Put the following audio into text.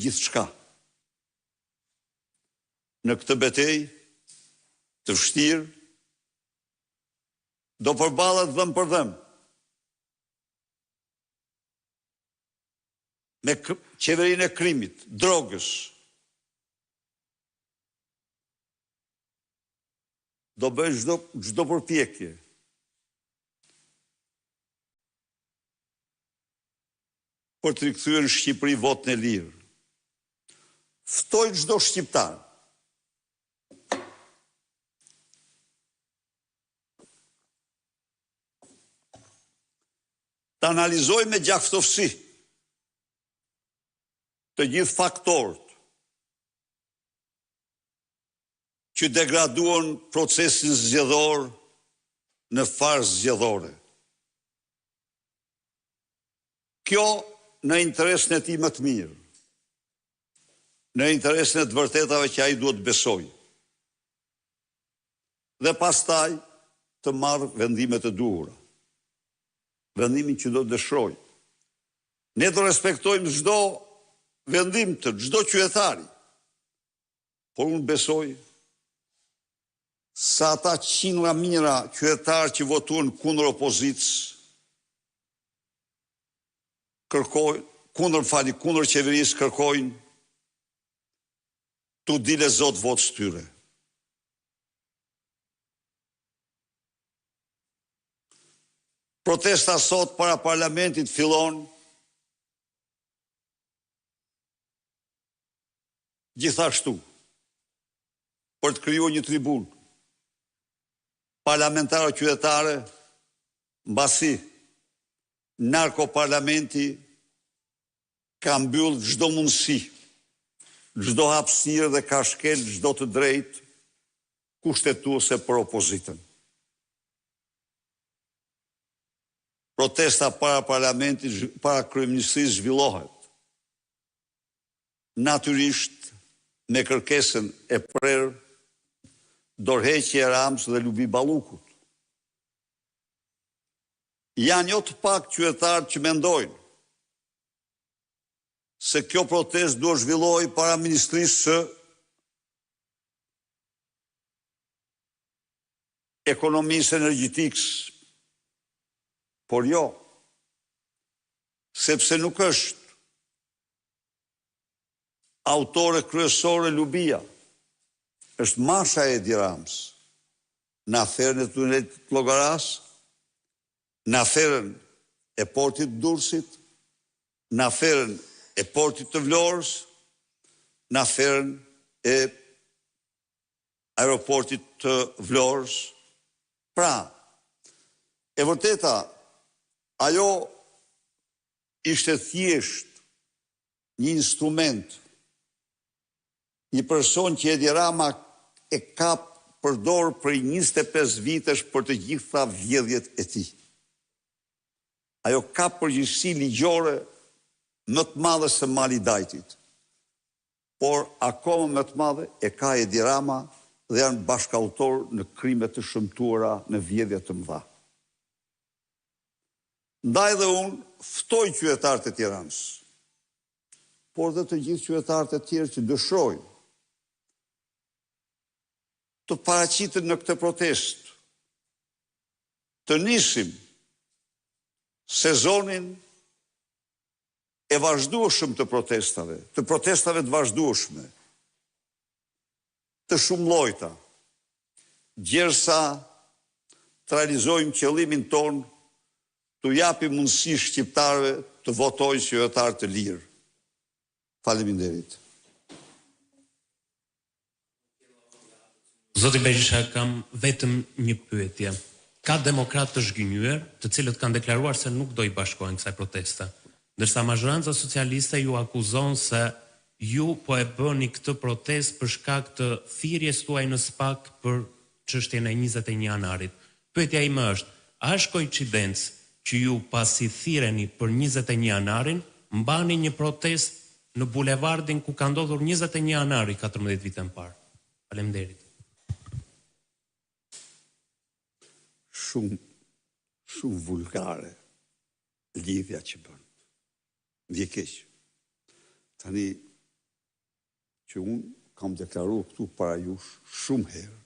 gjithçka. Në këtë betejë të vështirë, do përballet dhëm për dhëm me qeverinë e krimit, drogës. Do bëj çdo përpjekje për të rikthyer në Shqipëri votën e lirë. Ftoj çdo shqiptar të analizoj me gjaktësi të gjithë faktorët që degraduan procesin zgjedhor në farzë zgjedhore. Kjo në interesin e tij më të mirë, në interesin e të vërtetave që ai duhet besoj. Dhe pastaj të marrë vendimet e duhura. Vendimin që do të dëshiroj. Ne do respektojmë çdo vendim të çdo qytetari. Por unë besoj sa ata qindra mijëra qytetarë që votuan kundër opozitës, kundër qeverisë kërkojnë t'u dile Zot votës tyre. Protesta sot para parlamentit fillon gjithashtu për të krijuar një tribunë parlamentare qytetare, mbasi narkoparlamenti ka mbyll çdo mundësi, çdo hapësirë dhe ka shkel çdo të drejtë kushtetuese për opozitën. Protesta para parlamentit, para kryeministrisë zhvillohet natyrisht me kërkesën e prerë dorëheqje e Ramës dhe Lubi Ballukut. Janë jo të pak qytetarë që mendojnë se kjo protestë duhet zhvillohej para Ministrisë së Ekonomisë Energjetikës. Por jo, sepse nuk është autore kryesore Lubia, është masha e Edi Ramës, në aferën e tunelit të Llogaras, në aferën e portit të Durrësit, në aferën e portit të Vlorës, në aferën e aeroportit të Vlorës. Pra, e vërteta, ajo ishte thjesht një instrument, një person që Edi Rama e ka përdor për 25 vitesh për të gjitha vjedhjet e tij. Ajo ka përgjegjësi ligjore më të madhe se Mali Dajtit, por akoma më të madhe e ka Edi Rama dhe janë bashkautor në krime të shëmtuara në vjedhje të mëdha. Ndaj dhe unë ftoj qytetarët e Tiranës, por dhe të gjithë qytetarët e tjerë që dëshirojnë të paraqiten në këtë protestë, të nisim sezonin e vazhdueshëm të protestave të vazhdueshme, të shumëllojta, gjersa të realizojmë qëllimin tonë të japim mundësi shqiptarëve të votojnë qytetarë të lirë. Faleminderit. Zoti Berisha, kam vetëm një pyetje. Ka demokratë të zhgënjur, të cilët kanë deklaruar se nuk do i bashkohen kësaj proteste, ndërsa mazhoranca socialiste ju akuzon se ju po e bëni këtë protestë për shkak të thirrjes tuaj në SPAK për çështjen e 21 janarit. Pyetja ime është, a është koincidencë që ju pasi thirreni për 21 janarin, mbani një protestë në bulevardin ku ka ndodhur 21 janari 14 vite më parë? Faleminderit. Shumë vulgare lidhja që bën. Vje keq. Tani që unë kam deklaruar këtu para jush shumë herë.